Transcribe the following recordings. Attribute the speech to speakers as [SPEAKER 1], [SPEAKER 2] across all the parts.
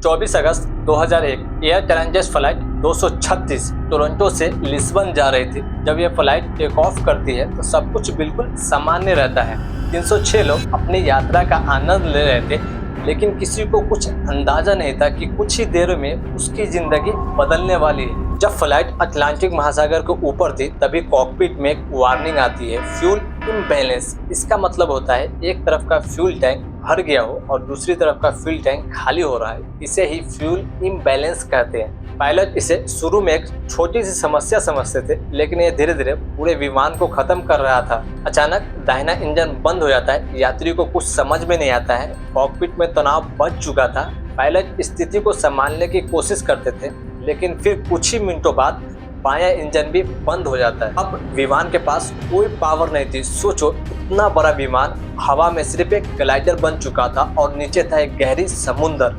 [SPEAKER 1] 24 अगस्त 2001 air Challengers flight 236 Toronto से Lisbon जा रही थी। जब यह फ्लाइट टेक ऑफ करती है तो सब कुछ बिल्कुल सामान्य रहता है। 306 लोग अपनी यात्रा का आनंद ले रहे थे, लेकिन किसी को कुछ अंदाजा नहीं था कि कुछ ही देर में उसकी जिंदगी बदलने वाली है। जब फ्लाइट अटलांटिक महासागर के ऊपर थी तभी कॉकपिट में एक वार्निंग आती है, फ्यूल इम्बैलेंस। इसका मतलब होता है एक तरफ का फ्यूल टैंक भर गया हो और दूसरी तरफ का फ्यूल टैंक खाली हो रहा है। इसे ही फ्यूल इम्बैलेंस कहते हैं। पायलट इसे शुरू में एक छोटी सी समस्या समझते थे, लेकिन ये धीरे धीरे पूरे विमान को खत्म कर रहा था। अचानक दाहिना इंजन बंद हो जाता है। यात्री को कुछ समझ में नहीं आता है। कॉकपिट में तनाव बढ़ चुका था। पायलट स्थिति को संभालने की कोशिश करते थे, लेकिन फिर कुछ ही मिनटों बाद बायां इंजन भी बंद हो जाता है। अब विमान के पास कोई पावर नहीं थी। सोचो, इतना बड़ा विमान हवा में सिर्फ एक ग्लाइडर बन चुका था और नीचे था एक गहरी समुंदर।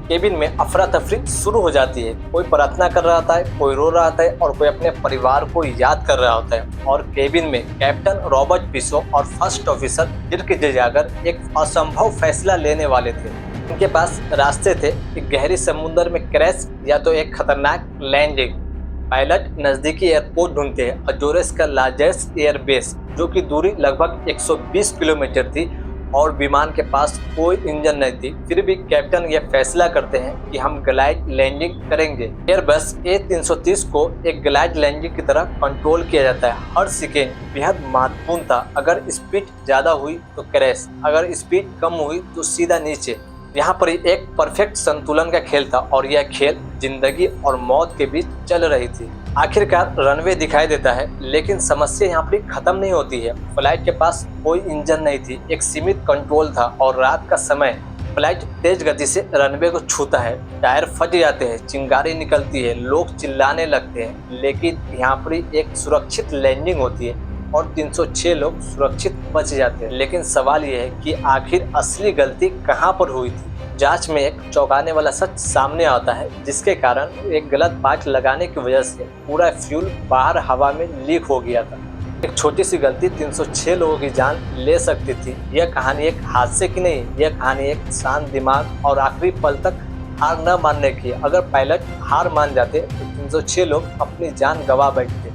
[SPEAKER 1] केबिन में अफरा तफरी शुरू हो जाती है। कोई प्रार्थना कर रहा होता है, कोई रो रहा होता है और कोई अपने परिवार को याद कर रहा होता है। और केबिन में कैप्टन रॉबर्ट पिसो और फर्स्ट ऑफिसर डिर्क जेजागर एक असंभव फैसला लेने वाले थे। उनके पास रास्ते थे, एक गहरी समुद्र में क्रैश या तो एक खतरनाक लैंडिंग। पायलट नजदीकी एयरपोर्ट ढूंढते हैं, अजोरेस का लार्जेस्ट एयरबेस, जो कि दूरी लगभग 120 किलोमीटर थी और विमान के पास कोई इंजन नहीं थी। फिर भी कैप्टन यह फैसला करते हैं कि हम ग्लाइड लैंडिंग करेंगे। एयरबस A330 को एक ग्लाइड लैंडिंग की तरह कंट्रोल किया जाता है। हर सेकेंड बेहद महत्वपूर्ण था। अगर स्पीड ज्यादा हुई तो क्रैश, अगर स्पीड कम हुई तो सीधा नीचे। यहाँ पर एक परफेक्ट संतुलन का खेल था और यह खेल जिंदगी और मौत के बीच चल रही थी। आखिरकार रनवे दिखाई देता है, लेकिन समस्या यहाँ पर खत्म नहीं होती है। फ्लाइट के पास कोई इंजन नहीं थी, एक सीमित कंट्रोल था और रात का समय। फ्लाइट तेज गति से रनवे को छूता है, टायर फट जाते हैं, चिंगारी निकलती है, लोग चिल्लाने लगते हैं। लेकिन यहाँ पर एक सुरक्षित लैंडिंग होती है और 306 लोग सुरक्षित बच जाते हैं। लेकिन सवाल यह है कि आखिर असली गलती कहाँ पर हुई थी। जांच में एक चौंकाने वाला सच सामने आता है, जिसके कारण एक गलत पार्ट लगाने की वजह से पूरा फ्यूल बाहर हवा में लीक हो गया था। एक छोटी सी गलती 306 लोगों की जान ले सकती थी। यह कहानी एक हादसे की नहीं, यह कहानी एक शांत दिमाग और आखिरी पल तक हार न मानने की। अगर पायलट हार मान जाते तो 306 लोग अपनी जान गंवा बैठते।